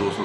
200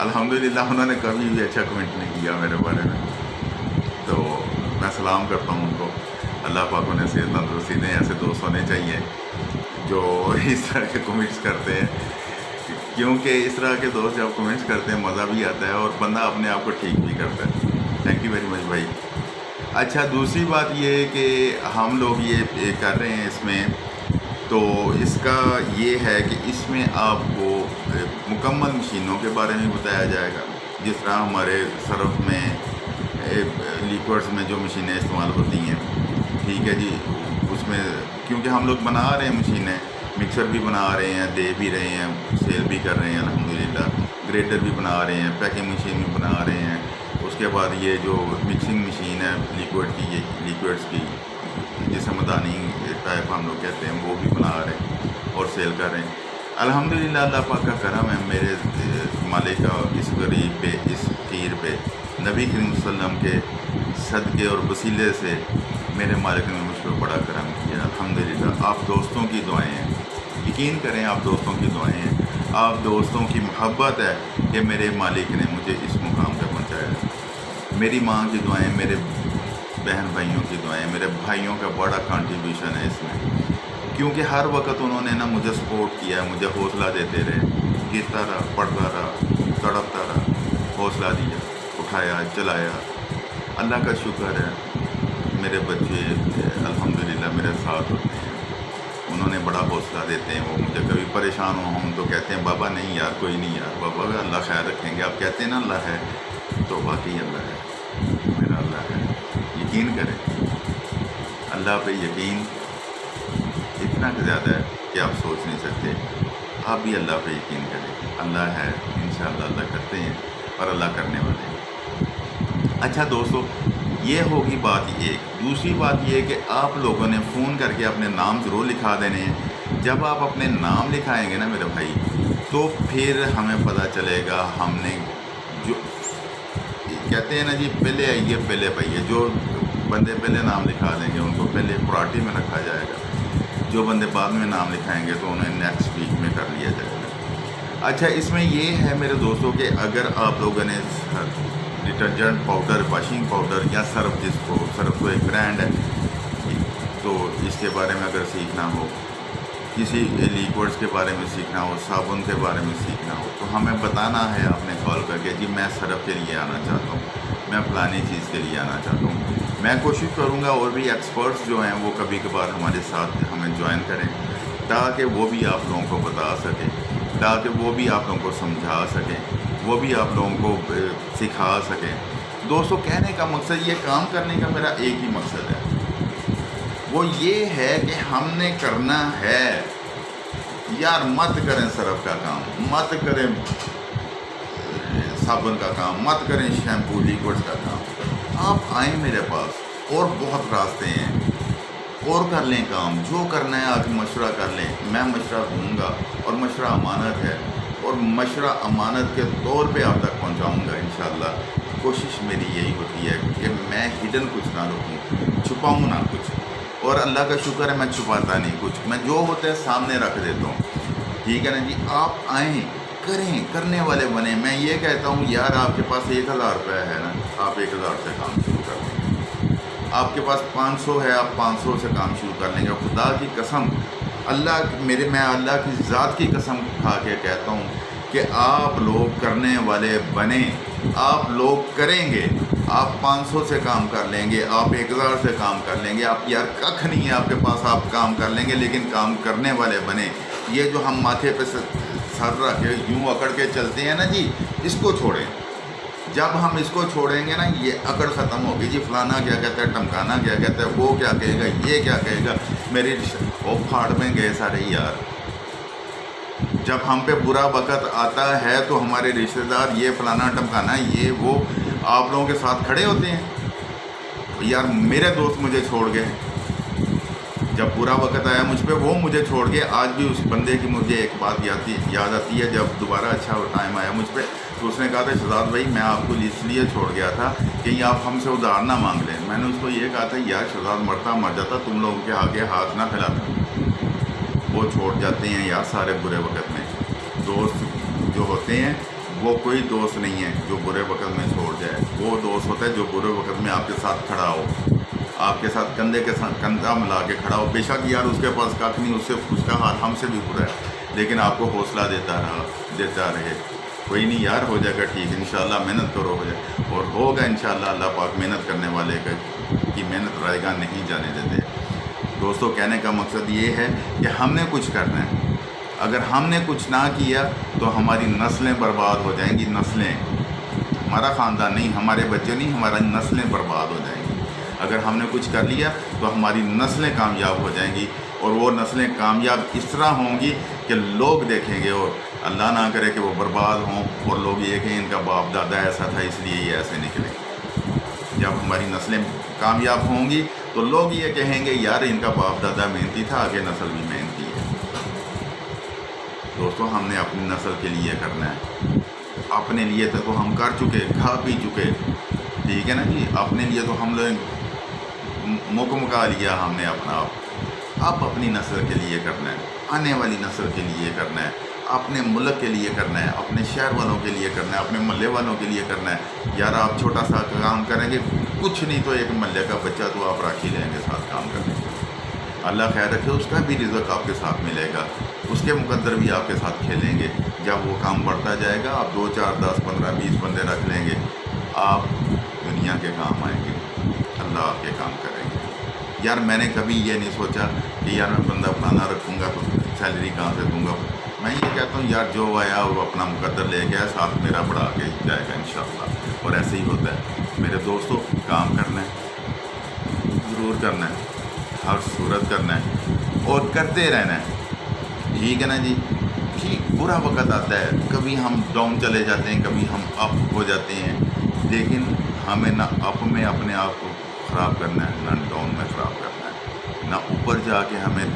الحمدللہ انہوں نے کبھی بھی اچھا کمنٹ نہیں کیا میرے بارے میں، تو میں سلام کرتا ہوں ان کو. اللہ پاک انہیں صحت تندرستی دیں. ایسے دوست ہونے چاہیے جو اس طرح کے کمنٹس کرتے ہیں، کیونکہ اس طرح کے دوست جب کمنٹس کرتے ہیں مزہ بھی آتا ہے اور بندہ اپنے آپ کو ٹھیک بھی کرتا ہے. تھینک یو ویری مچ بھائی. اچھا دوسری بات یہ ہے کہ ہم لوگ یہ کر رہے ہیں اس میں، تو اس کا یہ ہے کہ اس میں آپ کو مکمل مشینوں کے بارے میں بتایا جائے گا، جس طرح ہمارے صرف میں لیکوڈز میں جو مشینیں استعمال ہوتی ہیں. ٹھیک ہے جی، اس میں کیونکہ ہم لوگ بنا رہے ہیں مشینیں، مکسر بھی بنا رہے ہیں، دے بھی رہے ہیں، سیل بھی کر رہے ہیں الحمدللہ، گریٹر بھی بنا رہے ہیں، پیکنگ مشین بھی بنا رہے ہیں. اس کے بعد یہ جو مکسنگ مشین ہے لیکوڈ کی، یہ لیکوڈس کی جسے مدانی ٹائپ ہم لوگ کہتے ہیں، وہ بھی بنا رہے ہیں اور سیل کر رہے ہیں الحمدللہ. اللہ پاک کا کرم ہے میرے مالک کا اس غریب پہ، اس فقیر پہ. نبی کریم صلی اللہ علیہ وسلم کے صدقے اور وسیلے سے میرے مالک نے مجھ پہ بڑا کرم کیا الحمدللہ. آپ دوستوں کی دعائیں ہیں، یقین کریں آپ دوستوں کی دعائیں ہیں، آپ دوستوں کی محبت ہے کہ میرے مالک نے مجھے اس مقام پہ پہنچایا. میری ماں کی دعائیں، میرے بہن بھائیوں کی دعائیں، میرے بھائیوں کا بڑا کنٹریبیوشن ہے اس میں، کیونکہ ہر وقت انہوں نے نا مجھے سپورٹ کیا ہے، مجھے حوصلہ دیتے رہے. گرتا رہا، پڑھتا رہا، تڑپتا رہا، حوصلہ دیا، اٹھایا، چلایا. اللہ کا شکر ہے میرے بچے الحمدللہ میرے ساتھ ہوتے ہیں، انہوں نے بڑا حوصلہ دیتے ہیں. وہ مجھے کبھی پریشان ہوں تو کہتے ہیں بابا نہیں یار کوئی نہیں یار، بابا اللہ خیر رکھیں گے. آپ کہتے ہیں نا اللہ ہے، تو باقی اللہ ہے، میرا اللہ ہے. یقین کریں، اللہ پہ یقین اتنا زیادہ ہے کہ آپ سوچ نہیں سکتے. آپ بھی اللہ پہ یقین کریں، اللہ ہے، انشاءاللہ اللہ کرتے ہیں اور اللہ کرنے والے ہیں. اچھا دوستو، یہ ہوگی بات ایک. دوسری بات یہ کہ آپ لوگوں نے فون کر کے اپنے نام ضرور لکھا دینے ہیں. جب آپ اپنے نام لکھائیں گے نا میرے بھائی، تو پھر ہمیں پتہ چلے گا ہم نے جو کہتے ہیں نا جی پہلے آئیے پہلے پائیے. جو بندے پہلے نام لکھا دیں گے ان کو پہلے پراٹی میں رکھا جائے گا، جو بندے بعد میں نام لکھائیں گے تو انہیں نیکسٹ ویک میں کر لیا جائے گا. اچھا اس میں یہ ہے میرے دوستوں کہ اگر آپ لوگوں نے ڈٹرجنٹ پاؤڈر، واشنگ پاؤڈر یا سرف، جس کو سرف تو ایک برانڈ ہے، تو اس کے بارے میں اگر سیکھنا ہو، کسی لیکوڈس کے بارے میں سیکھنا ہو، صابن کے بارے میں سیکھنا ہو، تو ہمیں بتانا ہے آپ نے کال کر کے جی میں سرف کے لیے آنا چاہتا ہوں، میں فلانی چیز کے لیے آنا چاہتا ہوں. میں کوشش کروں گا اور بھی ایکسپرٹس جو ہیں وہ کبھی کبھار ہمارے ساتھ ہمیں جوائن کریں، تاکہ وہ بھی آپ لوگوں کو بتا سکیں، تاکہ وہ بھی آپ لوگوں کو سمجھا سکیں، وہ بھی آپ لوگوں کو سکھا سکیں. دوستو کہنے کا مقصد، یہ کام کرنے کا میرا ایک ہی مقصد ہے، وہ یہ ہے کہ ہم نے کرنا ہے. یار مت کریں سرف کا کام، مت کریں صابن کا کام، مت کریں شیمپو لیکوڈز کا کام. آپ آئیں میرے پاس، اور بہت راستے ہیں، اور کر لیں کام. جو کرنا ہے آپ مشورہ کر لیں، میں مشورہ دوں گا، اور مشورہ امانت ہے، اور مشورہ امانت کے طور پہ آپ تک پہنچاؤں گا انشاءاللہ. کوشش میری یہی ہوتی ہے کہ میں ہڈن کچھ نہ رکھوں، چھپاؤں نہ کچھ. اور اللہ کا شکر ہے میں چھپاتا نہیں کچھ، میں جو ہوتا ہے سامنے رکھ دیتا ہوں. ٹھیک ہے نا جی، آپ آئیں، کریں، کرنے والے بنیں. میں یہ کہتا ہوں یار آپ کے پاس 1000 روپے ہے نا، آپ 1000 سے کام شروع کر دیں. آپ کے پاس 500 ہے، آپ 500 سے کام شروع کر لیں گے. خدا کی قسم، میں اللہ کی ذات کی قسم کھا کے کہتا ہوں کہ آپ لوگ کرنے والے بنیں. آپ لوگ کریں گے، آپ 500 سے کام کر لیں گے، آپ 1000 سے کام کر لیں گے. آپ یار ککھ نہیں ہے آپ کے پاس، آپ کام کر لیں گے، لیکن کام کرنے والے بنیں. یہ جو ہم ماتھے پہ سر رکھ کے یوں اکڑ کے چلتے ہیں نا جی، اس کو چھوڑیں. جب ہم اس کو چھوڑیں گے نا، یہ اکڑ ختم ہوگی. جی فلانا کیا کہتا ہے، ٹمکانا کیا کہتا ہے، وہ کیا کہے گا، یہ کیا کہے گا. میری وہ پھاڑ میں گئے سارے یار. جب ہم پہ برا وقت آتا ہے تو ہمارے رشتہ دار یہ فلانا ٹمکانا یہ وہ آپ لوگوں کے ساتھ کھڑے ہوتے ہیں. یار میرے دوست مجھے چھوڑ گئے، جب برا وقت آیا مجھ پہ وہ مجھے چھوڑ گئے. آج بھی اس بندے کی مجھے ایک بات یاد آتی ہے. جب دوبارہ اچھا ٹائم آیا مجھ پہ تو اس نے کہا تھا شہزاد بھائی میں آپ کو اس لیے چھوڑ گیا تھا کہ آپ ہم سے ادھار نہ مانگ لیں. میں نے اس کو یہ کہا تھا یار شہزاد مرتا مر جاتا، تم لوگوں کے آگے ہاتھ نہ پھیلاتا. وہ چھوڑ جاتے ہیں یار سارے برے وقت میں. دوست جو ہوتے ہیں وہ کوئی دوست نہیں ہے جو برے وقت میں چھوڑ جائے. وہ دوست ہوتا ہے جو برے وقت میں آپ کے ساتھ کھڑا ہو, آپ کے ساتھ کندھے کے ساتھ کندھا ملا کے کھڑا ہو. بے شک یار اس کے پاس کھ نہیں, اس کا حال ہم سے بھی برا ہے, لیکن آپ کو حوصلہ دیتا رہے کوئی نہیں یار, ہو جائے گا ٹھیک, انشاءاللہ محنت کرو, ہو جائے, اور ہوگا انشاءاللہ. اللہ پاک محنت کرنے والے کی محنت رائے گاہ نہیں جانے دیتے. دوستو کہنے کا مقصد یہ ہے کہ ہم نے کچھ کرنا ہے. اگر ہم نے کچھ نہ کیا تو ہماری نسلیں برباد ہو جائیں گی. نسلیں, ہمارا خاندان نہیں, ہمارے بچے نہیں, ہماری نسلیں برباد ہو جائیں گی. اگر ہم نے کچھ کر لیا تو ہماری نسلیں کامیاب ہو جائیں گی, اور وہ نسلیں کامیاب اس طرح ہوں گی کہ لوگ دیکھیں گے, اور اللہ نہ کرے کہ وہ برباد ہوں اور لوگ یہ کہیں ان کا باپ دادا ایسا تھا اس لیے یہ ایسے نکلے. جب ہماری نسلیں کامیاب ہوں گی تو لوگ یہ کہیں گے یار ان کا باپ دادا محنتی تھا, آگے نسل بھی محنتی ہے. دوستو ہم نے اپنی نسل کے لیے کرنا ہے. اپنے لیے تو ہم کر چکے, کھا پی چکے, ٹھیک ہے نا جی. اپنے لیے تو ہم لوگ مکا لیا ہم نے اپنا. اب اپنی نسل کے لیے کرنا ہے, آنے والی نسل کے لیے کرنا ہے, اپنے ملک کے لیے کرنا ہے, اپنے شہر والوں کے لیے کرنا ہے, اپنے محلے والوں کے لیے کرنا ہے. یار آپ چھوٹا سا کام کریں گے, کچھ نہیں تو ایک محلے کا بچہ تو آپ رکھ ہی لیں گے ساتھ کام کرنے کے. اللہ خیر رکھے, اس کا بھی رزق آپ کے ساتھ ملے گا, اس کے مقدر بھی آپ کے ساتھ کھیلیں گے. جب وہ کام بڑھتا جائے گا, آپ 2 4 10 15 20 بندے رکھ لیں گے, آپ دنیا کے کام آئیں گے, اللہ آپ کے کام کریں گے. یار میں نے کبھی یہ نہیں سوچا کہ یار میں بندہ فلانا رکھوں گا تو سیلری کہاں سے دوں گا. میں یہ کہتا ہوں یار جو آیا وہ اپنا مقدر لے کے آیا, ساتھ میرا بڑھا کے جائے گا انشاءاللہ. اور ایسے ہی ہوتا ہے میرے دوستوں. کام کرنا ہے, ضرور کرنا ہے, ہر صورت کرنا ہے اور کرتے رہنا ہے, ٹھیک ہے نا جی. ٹھیک برا وقت آتا ہے, کبھی ہم ڈاؤن چلے جاتے ہیں, کبھی ہم اپ ہو جاتے ہیں, لیکن ہمیں نہ اپ میں اپنے آپ کو خراب کرنا ہے, نہ ڈاؤن میں خراب کرنا ہے. نہ اوپر جا کے ہمیں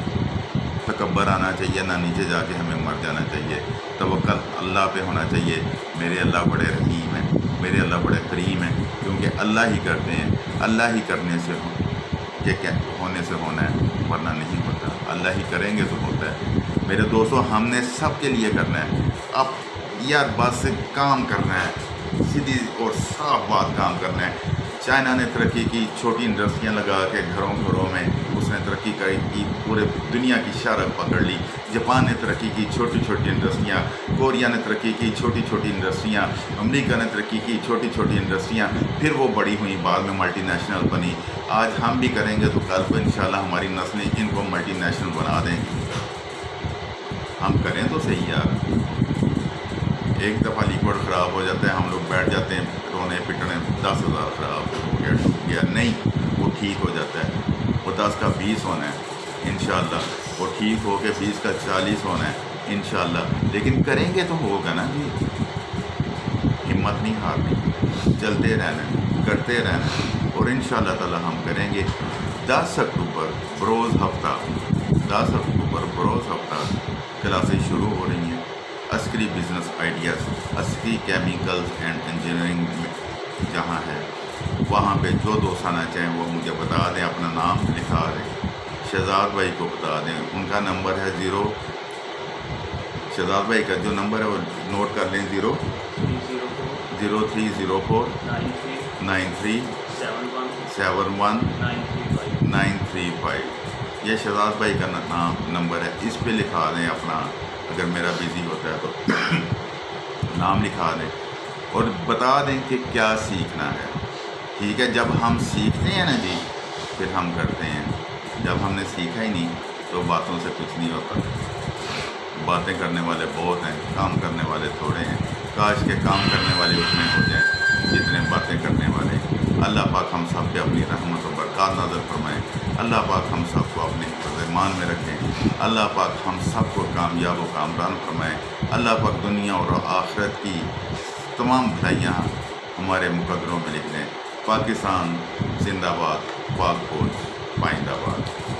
تکبر آنا چاہیے, نہ نیچے جا کے ہمیں مر جانا چاہیے. توکل اللہ پہ ہونا چاہیے. میرے اللہ بڑے رحیم ہیں, میرے اللہ بڑے کریم ہیں, کیونکہ اللہ ہی کرتے ہیں. اللہ ہی کرنے سے ہونے سے ہونا ہے, ورنہ نہیں ہوتا. اللہ ہی کریں گے تو ہوتا ہے. میرے دوستوں ہم نے سب کے لیے کرنا ہے. اب یار بات سے کام کرنا ہے, سیدھی اور صاف بات کام کرنا ہے. چائنا نے ترقی کی, چھوٹی انڈسٹریاں لگا کے گھروں میں اس نے ترقی کی, پورے دنیا کی شہرت پکڑ لی. جاپان نے ترقی کی, چھوٹی چھوٹی انڈسٹریاں. کوریا نے ترقی کی, چھوٹی چھوٹی انڈسٹریاں. امریکہ نے ترقی کی, چھوٹی چھوٹی انڈسٹریاں. پھر وہ بڑی ہوئیں, بعد میں ملٹی نیشنل بنی. آج ہم بھی کریں گے تو کل کو انشاءاللہ ہماری نسلیں ان کو ملٹی نیشنل بنا دیں گی. ہم کریں تو صحیح یار. ایک دفعہ لیکوڈ خراب ہو جاتا ہے, ہم لوگ بیٹھ جاتے ہیں رونے پٹنے, 10,000 خراب ہو گیا, ٹوٹ گیا. نہیں, وہ ٹھیک ہو جاتا ہے. وہ 10 کا 20 ہونا ہے انشاءاللہ, وہ ٹھیک ہو کے 20 کا 40 ہونا ہے انشاءاللہ. لیکن کریں گے تو ہوگا نا جی. ہمت نہیں ہارنی, چلتے رہنا, کرتے رہنا, اور انشاءاللہ تعالی ہم کریں گے. 10 اکتوبر بروز ہفتہ, 10 اکتوبر بروز ہفتہ کلاسیں شروع ہو رہی ہیں. عسکری بزنس آئیڈیاز, عسکری کیمیکلز اینڈ انجینئرنگ جہاں ہے, وہاں پہ جو دوست آنا چاہیں وہ مجھے بتا دیں, اپنا نام لکھا دیں. شہزاد بھائی کو بتا دیں, ان کا نمبر ہے شہزاد بھائی کا جو نمبر ہے وہ نوٹ کر لیں, 0304 93 71 935. یہ شہزاد بھائی کا نمبر ہے, اس پہ لکھا دیں اپنا. اگر میرا بزی ہوتا ہے تو نام لکھا دیں اور بتا دیں کہ کیا سیکھنا ہے. ٹھیک ہے, جب ہم سیکھتے ہیں نا جی پھر ہم کرتے ہیں. جب ہم نے سیکھا ہی نہیں تو باتوں سے کچھ نہیں ہوتا. باتیں کرنے والے بہت ہیں, کام کرنے والے تھوڑے ہیں. کاش کے کام کرنے والے اتنے ہو جائیں جتنے باتیں کرنے والے. اللہ پاک ہم سب پہ اپنی رحمت و برکات نازل فرمائیں. اللہ پاک ہم سب کو اپنے حفظ ایمان میں رکھیں. اللہ پاک ہم سب کو کامیاب و کامران فرمائیں. اللہ پاک دنیا اور آخرت کی تمام بھلائیاں ہمارے مقدروں میں لکھ دیں. پاکستان زندہ باد, پاک فوج پائندہ باد.